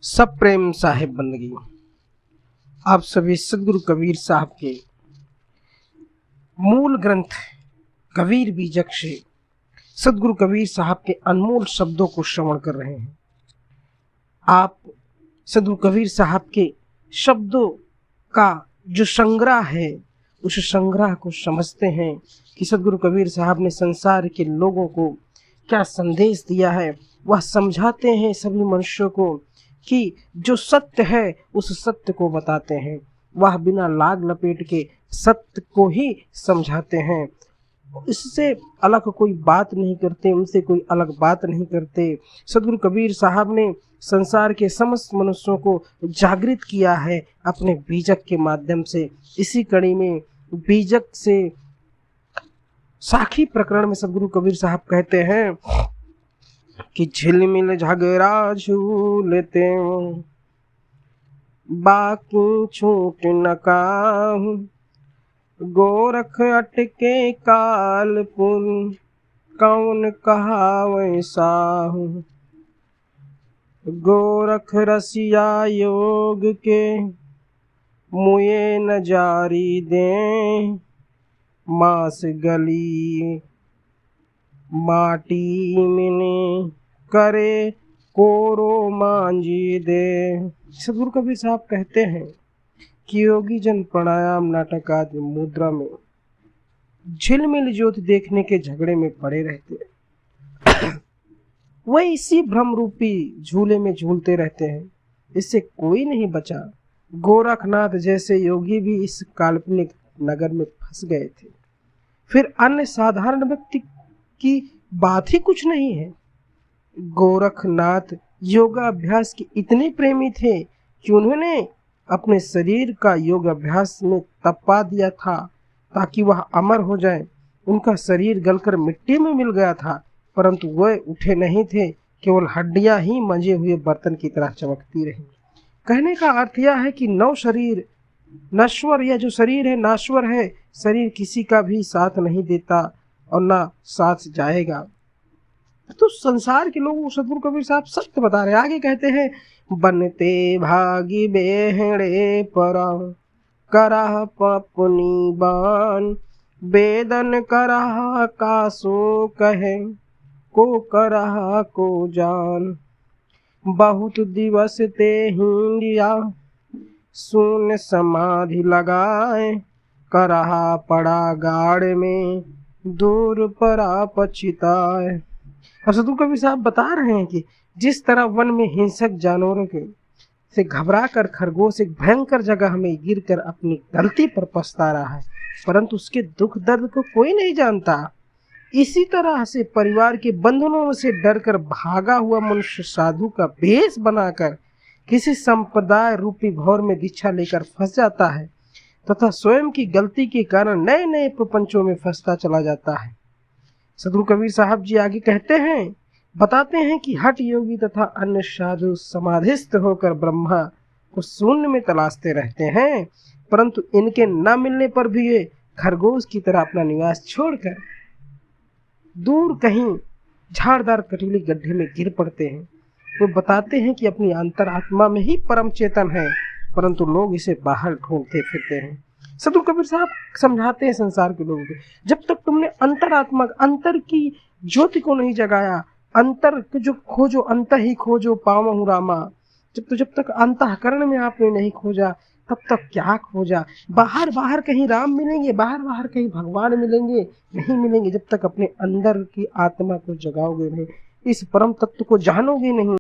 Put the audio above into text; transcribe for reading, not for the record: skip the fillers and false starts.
सब प्रेम साहिब बंदगी। आप सभी सदगुरु कबीर साहब के मूल ग्रंथ कबीर बीजक से सदगुरु कबीर साहब के अनमोल शब्दों को श्रवण कर रहे हैं। आप सदगुरु कबीर साहब के शब्दों का जो संग्रह है उस संग्रह को समझते हैं कि सदगुरु कबीर साहब ने संसार के लोगों को क्या संदेश दिया है। वह समझाते हैं सभी मनुष्यों को कि जो सत्य है उस सत्य को बताते हैं। वह बिना लाग लपेट के सत्य को ही समझाते हैं, इससे अलग कोई बात नहीं करते, उनसे कोई अलग बात नहीं करते। सदगुरु कबीर साहब ने संसार के समस्त मनुष्यों को जागृत किया है अपने बीजक के माध्यम से। इसी कड़ी में बीजक से साखी प्रकरण में सदगुरु कबीर साहब कहते हैं कि झिलमिल झगड़ा झूलते बाकी छूट न काहू, गोरख अटके कालपुर कौन कहावे साहू। गोरख रसिया योग के मुए न जारी दे, मास गली माटी मिने करे कोरो मांझी दे। सदगुरु कबीर साहब कहते हैं कि योगी जन प्राणायाम नाटक आदि मुद्रा में झिलमिल ज्योति देखने के झगड़े में पड़े रहते हैं। वह इसी भ्रम रूपी झूले में झूलते रहते हैं, इससे कोई नहीं बचा। गोरखनाथ जैसे योगी भी इस काल्पनिक नगर में फंस गए थे। फिर अन्य साधारण व्यक्ति की बात ही कुछ नहीं है। गोरखनाथ योगाभ्यास के इतने प्रेमी थे कि उन्होंने अपने शरीर का योग अभ्यास में तपा दिया था ताकि वह अमर हो जाए। उनका शरीर गलकर मिट्टी में मिल गया था, परंतु वह उठे नहीं थे, केवल हड्डियां ही मंजे हुए बर्तन की तरह चमकती रही। कहने का अर्थ यह है कि नव शरीर नश्वर, यह जो शरीर है नाश्वर है। शरीर किसी का भी साथ नहीं देता और ना साथ जाएगा। तो संसार के लोगों को सदगुरु कबीर साहब सत्य बता रहे हैं। आगे कहते हैं, बनते भागी बेहड़े परा करह पपनी बान, बेदन करह कासो कहे को करह को जान। बहुत दिवस ते हिंदिया सुन समाधि लगाए, करहा पड़ा गाड़ में दूर परा पछिताए। अब सदगुरु कबीर साहब बता रहे हैं कि जिस तरह वन में हिंसक जानवरों के से घबरा कर खरगोश एक भयंकर जगह में गिरकर अपनी गलती पर पछता रहा है, परंतु उसके दुख दर्द को कोई नहीं जानता, इसी तरह से परिवार के बंधनों से डरकर भागा हुआ मनुष्य साधु का भेष बनाकर किसी संप्रदाय रूपी भौर में दीक्षा लेकर फंस जाता है तथा स्वयं की गलती के कारण नए नए प्रपंचों में फंसता चला जाता है। सदगुरु कबीर साहब जी आगे कहते हैं, बताते हैं कि हठ योगी तथा अन्य साधु समाधिस्थ होकर ब्रह्मा को शून्य में तलाशते रहते हैं, परंतु इनके न मिलने पर भी ये खरगोश की तरह अपना निवास छोड़कर दूर कहीं झाड़दार कटीले गड्ढे में गिर पड़ते हैं। वो बताते हैं कि अपनी अंतरात्मा में ही परम चेतन है, परंतु लोग इसे बाहर ढूंढते फिरते हैं। सदगुरु कबीर साहब समझाते हैं संसार के लोगों को, जब तक तुमने अंतरात्मा अंतर की ज्योति को नहीं जगाया, अंतर को जो खोजो अंत ही खोजो पावहु रामा। जब तक अंतःकरण में आपने नहीं खोजा तब तक क्या खोजा। बाहर बाहर कहीं राम मिलेंगे, बाहर बाहर कहीं भगवान मिलेंगे, नहीं मिलेंगे जब तक अपने अंदर की आत्मा को जगाओगे नहीं, इस परम तत्व को जानोगे नहीं।